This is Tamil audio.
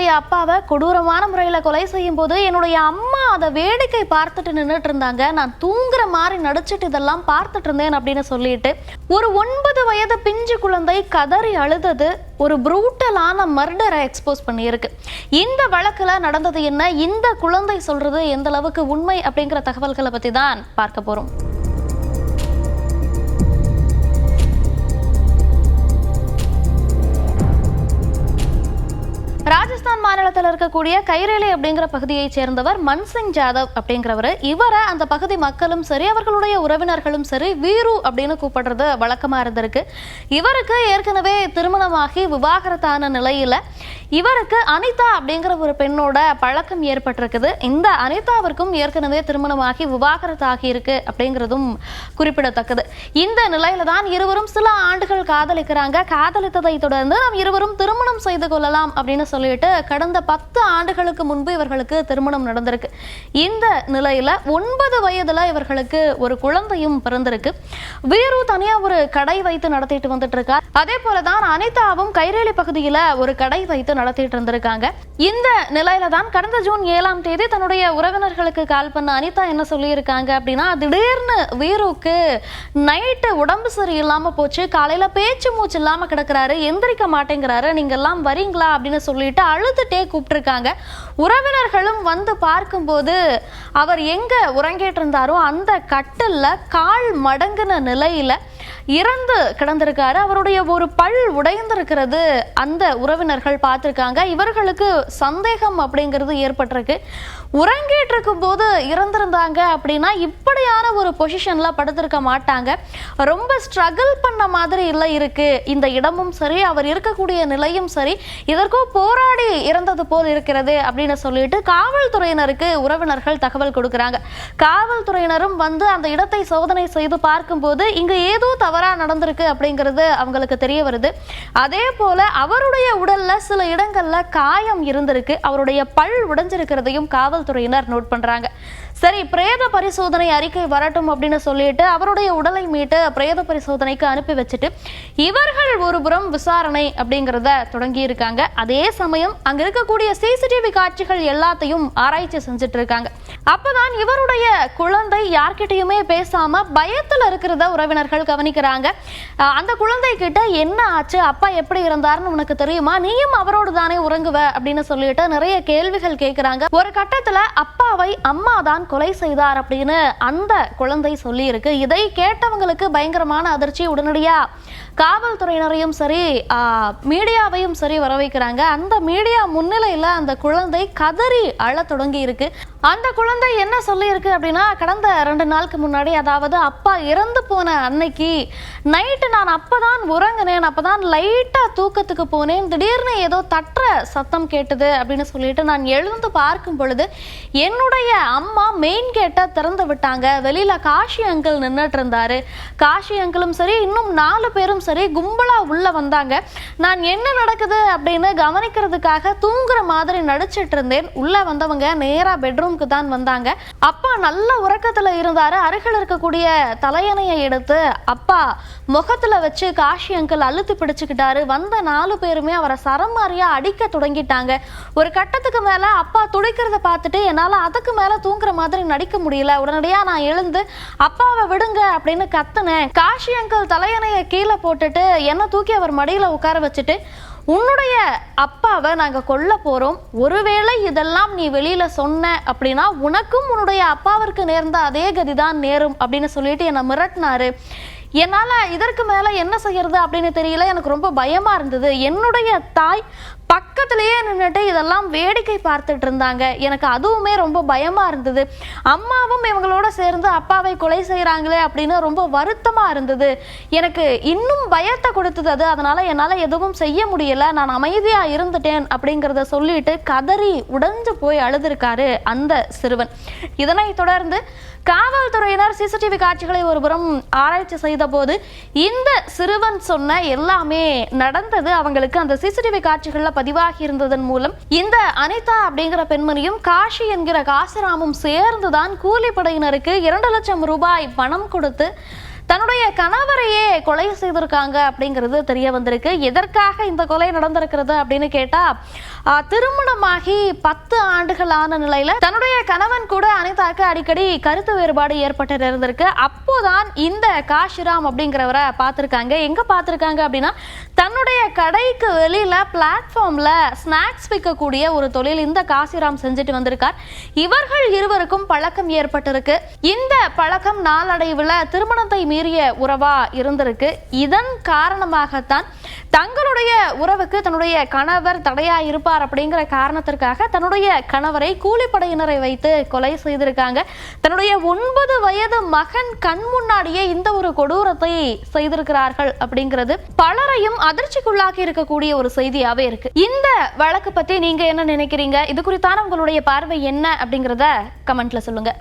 என்னுடைய அப்பாவை கொடூரமான முறையில் கொலை செய்யும் போது என்னுடைய அம்மா அதை வேடிக்கை பார்த்துட்டு நின்றுட்டு இருந்தாங்க. நான் தூங்குற மாதிரி நடிச்சிட்டு இதெல்லாம் பார்த்துட்டு இருந்தேன் அப்படின்னு சொல்லிட்டு ஒரு 9 வயது பிஞ்சு குழந்தை கதறி அழுதது ஒரு ப்ரூட்டலான மர்டரை எக்ஸ்போஸ் பண்ணியிருக்கு. இந்த வழக்குல நடந்தது என்ன, இந்த குழந்தை சொல்றது எந்த அளவுக்கு உண்மை அப்படிங்கிற தகவல்களை பத்தி தான் பார்க்க போறோம். ராஜஸ்தான் மாநிலத்தில் இருக்கக்கூடிய கைரேலி அப்படிங்கிற பகுதியை சேர்ந்தவர் மன்சிங் ஜாதவ் அப்படிங்கிறவர். இவரை அந்த பகுதி மக்களும் சரி அவர்களுடைய உறவினர்களும் சரி வீரு அப்படின்னு கூப்பிடுறது வழக்கமா இருந்திருக்கு. இவருக்கு ஏற்கனவே திருமணமாகி விவாகரத்தான நிலையில இவருக்கு அனிதா அப்படிங்கிற ஒரு பெண்ணோட பழக்கம் ஏற்பட்டிருக்குது. இந்த அனிதாவிற்கும் ஏற்கனவே திருமணமாகி விவாகரத்தாகி இருக்கு அப்படிங்கிறதும் குறிப்பிடத்தக்கது. இந்த நிலையில தான் இருவரும் சில ஆண்டுகள் காதலிக்கிறாங்க. காதலித்ததை தொடர்ந்து நாம் இருவரும் திருமணம் செய்து கொள்ளலாம் அப்படின்னு சொல்லிட்டு கடந்த 10 ஆண்டுகளுக்கு முன்பு இவர்களுக்கு திருமணம் நடந்திருக்கு. இந்த நிலையில 9 வயதுல இவர்களுக்கு ஒரு குழந்தையும் பிறந்திருக்கு. வீரு தனியா ஒரு கடை வைத்து நடத்திட்டு வந்துட்டு இருக்கார். அதே போலதான் அனிதாவும் கைரேலி பகுதியில ஒரு கடை வைத்து நடத்திட்டு இருந்திருக்காங்க. இந்த நிலையில தான் கடந்த ஜூன் 7ஆம் தேதி தன்னுடைய உறவினர்களுக்கு கால் பண்ண அனிதா என்ன சொல்லியிருக்காங்க அப்படின்னா, திடீர்னு வீருக்கு நைட்டு உடம்பு சரியில்லாம போச்சு, காலையில பேச்சு மூச்சு இல்லாம கிடக்குறாரு, எந்திரிக்க மாட்டேங்கிறாரு, நீங்க எல்லாம் வரீங்களா அப்படின்னு சொல்லிட்டு அழுதுட்டே கூப்பிட்டுருக்காங்க. உறவினர்களும் வந்து பார்க்கும்போது அவர் எங்க உறங்கிட்டு இருந்தாரோ அந்த கட்டில்ல கால் மடங்கின நிலையில இறந்து கிடந்திருக்காரு. அவருடைய ஒரு பல் உடைந்திருக்கிறது அந்த உறவினர்கள் பார்த்திருக்காங்க. இவர்களுக்கு சந்தேகம் அப்படிங்கிறது ஏற்பட்டிருக்கு. உறங்கிட்டு இருக்கும் போது இறந்திருந்தாங்க அப்படின்னா இப்படியான ஒரு பொசிஷன்ல படுத்திருக்க மாட்டாங்க. ரொம்ப ஸ்ட்ரகிள் பண்ண மாதிரி இல்லை இருக்கு இந்த இடமும் சரி அவர் இருக்கக்கூடிய நிலையும் சரி, இதற்கோ போராடி இறந்தது போல் இருக்கிறது அப்படின்னு சொல்லிட்டு காவல்துறையினருக்கு உறவினர்கள் தகவல் கொடுக்குறாங்க. காவல்துறையினரும் வந்து அந்த இடத்தை சோதனை செய்து பார்க்கும்போது இங்கு ஏதோ தவறா நடந்திருக்கு அப்படிங்கிறது அவங்களுக்கு தெரிய வருது. அதே போல அவருடைய உடல்ல சில இடங்கள்ல காயம் இருந்திருக்கு. அவருடைய பல் உடைஞ்சிருக்கிறதையும் காவல்துறையினர் நோட் பண்றாங்க. சரி, பிரேத பரிசோதனை அறிக்கை வரட்டும் அப்படின்னு சொல்லிட்டு அவருடைய உடலை மீட்டு பிரேத பரிசோதனைக்கு அனுப்பி வச்சுட்டு இவர்கள் ஒருபுறம் விசாரணை அப்படிங்கிறத தொடங்கி இருக்காங்க. அதே சமயம் அங்க இருக்கக்கூடிய சிசிடிவி காட்சிகள் எல்லாத்தையும் ஆராய்ச்சி செஞ்சுட்டு இருக்காங்க. அப்பதான் இவருடைய குழந்தை யார்கிட்டயுமே பேசாம பயத்துல இருக்கிறத உறவினர்கள் கவனிக்கிறாங்க. அந்த குழந்தை கிட்ட என்ன ஆச்சு, அப்பா எப்படி இருந்தாருன்னு உனக்கு தெரியுமா, நீயும் அவரோடு தானே உறங்குவ அப்படின்னு சொல்லிட்டு நிறைய கேள்விகள் கேட்கிறாங்க. ஒரு கட்டத்துல அப்பாவை அம்மா தான் கொலை செய்தார் அப்படின்னு அந்த குழந்தை சொல்லி இருக்கு. இதை கேட்டவங்களுக்கு பயங்கரமான அதிர்ச்சி. உடனடியா காவல்துறையினரையும் சரி மீடியாவையும் சரி வர வைக்கிறாங்க. அந்த மீடியா முன்னிலையில அந்த குழந்தை கதறி அழ தொடங்கி இருக்கு. அந்த குழந்தை என்ன சொல்லி இருக்கு அப்படின்னா, கடந்த 2 நாளுக்கு முன்னாடி, அதாவது அப்பா இறந்து போன அன்னைக்கு நைட்டு நான் அப்பதான் உறங்கினேன், அப்பதான் லைட்டா தூக்கத்துக்கு போனேன், திடீர்னு ஏதோ தட்டுற சத்தம் கேட்டது அப்படின்னு சொல்லிட்டு நான் எழுந்து பார்க்கும் பொழுது என்னுடைய அம்மா மெயின் கேட்டை திறந்து விட்டாங்க. வெளியில காஷி அங்கிள் நின்றுட்டு இருந்தாரு. காஷி அங்கிளும் சரி இன்னும் 4 பேரும் சரி கும்பலா உள்ள வந்தாங்க. நான் என்ன நடக்குது அப்படின்னு கவனிக்கிறதுக்காக தூங்குற மாதிரி நடிச்சிட்டு இருந்தேன். உள்ள வந்தவங்க நேரா பெட்ரூம்க்கு தான் வந்தாங்க. அப்பா நல்ல உறக்கத்துல இருந்தாரு. அருகில் இருக்கக்கூடிய தலையணையை எடுத்து அப்பா முகத்துல வச்சு காஷி அங்கிள் அழுத்தி பிடிச்சுக்கிட்டாரு. வந்த 4 பேருமே அவரை சரமாரியா அடிக்க தொடங்கிட்டாங்க. ஒரு கட்டத்துக்கு மேல அப்பா துடிக்கிறத பார்த்துட்டு என்னால அதுக்கு மேல தூங்குற மாதிரி நடிக்க முடியல. உடனடியா நான் எழுந்து அப்பாவை விடுங்க அப்படின்னு கத்துனேன். காஷி அங்கிள் தலையணையை கீழே போட்டுட்டு என்ன தூக்கி அவர் மடியில உட்கார வச்சுட்டு, உன்னுடைய அப்பாவை நாங்க கொல்ல போறோம், ஒருவேளை இதெல்லாம் நீ வெளியில சொன்ன அப்படின்னா உனக்கும் உன்னுடைய அப்பாவிற்கு நேர்ந்த அதே கதிதான் நேரும் அப்படின்னு சொல்லிட்டு என்னை மிரட்டினாரு. என்னால இதற்கு மேல என்ன செய்யறது அப்படின்னு தெரியல. எனக்கு ரொம்ப பயமா இருந்தது. என்னுடைய தாய் பக்கத்திலேயே நின்றுட்டு இதெல்லாம் வேடிக்கை பார்த்துட்டு இருந்தாங்க. எனக்கு அதுவுமே ரொம்ப பயமா இருந்தது. அம்மாவும் இவங்களோட சேர்ந்து அப்பாவை கொலை செய்யறாங்களே அப்படின்னு ரொம்ப வருத்தமா இருந்தது. எனக்கு இன்னும் பயத்தை கொடுத்தது அது. அதனால என்னால எதுவும் செய்ய முடியல, நான் அமைதியா இருந்துட்டேன் அப்படிங்கிறத சொல்லிட்டு கதறி உடைஞ்சு போய் அழுதுருக்காரு அந்த சிறுவன். இதனை தொடர்ந்து காவல்துறையினர் சிசிடிவி காட்சிகளை ஒருபுறம் ஆராய்ச்சி செய்த போது இந்த சிறுவன் சொன்ன எல்லாமே நடந்தது அவங்களுக்கு அந்த சிசிடிவி காட்சிகள்ல பதிவாகி இருந்ததன் மூலம் இந்த அனிதா அப்படிங்கிற பெண்மணியும் காஷி என்கிற காசிராமும் சேர்ந்துதான் கூலிப்படையினருக்கு 2 லட்சம் ரூபாய் பணம் கொடுத்து தன்னுடைய கணவரையே கொலை செய்திருக்காங்க அப்படிங்கிறது தெரிய வந்திருக்கு. எதற்காக இந்த கொலை நடந்திருக்கிறது அப்படின்னு கேட்டா, திருமணமாகி 10 ஆண்டுகள் ஆன நிலையில தன்னுடைய கணவன் கூட அனிதாக்கு அடிக்கடி கருத்து வேறுபாடு ஏற்பட்டு இருந்திருக்கு. அப்போதான் இந்த காஷிராம் அப்படிங்கிறவரை பார்த்திருக்காங்க. எங்க பார்த்திருக்காங்க அப்படின்னா, தன்னுடைய கடைக்கு வெளியில பிளாட்ஃபார்ம்ல ஸ்நாக்ஸ் விற்கக்கூடிய ஒரு தொழில் இந்த காசிராம் செஞ்சுட்டு வந்திருக்கார். இவர்கள் இருவருக்கும் பழக்கம் ஏற்பட்டிருக்கு. இந்த பழக்கம் நாளடைவில் திருமணத்தை மீறிய உறவா இருந்திருக்கு. இதன் காரணமாகத்தான் தங்களுடைய உறவுக்கு தன்னுடைய கணவர் தடையா இருப்பார் அப்படிங்கிற காரணத்திற்காக தன்னுடைய கணவரை கூலிப்படையினரை வைத்து கொலை செய்திருக்காங்க. தன்னுடைய 9 வயது மகன் கண் முன்னாடியே இந்த ஒரு கொடூரத்தை செய்திருக்கிறார்கள் அப்படிங்கிறது பலரையும் அதிர்ச்சிக்குள்ளாக்கி இருக்கக்கூடிய ஒரு செய்தியாவே இருக்கு. இந்த வழக்கு பத்தி நீங்க என்ன நினைக்கிறீங்க? இது குறித்தான உங்களுடைய பார்வை என்ன அப்படிங்கறத கமெண்ட்ல சொல்லுங்க.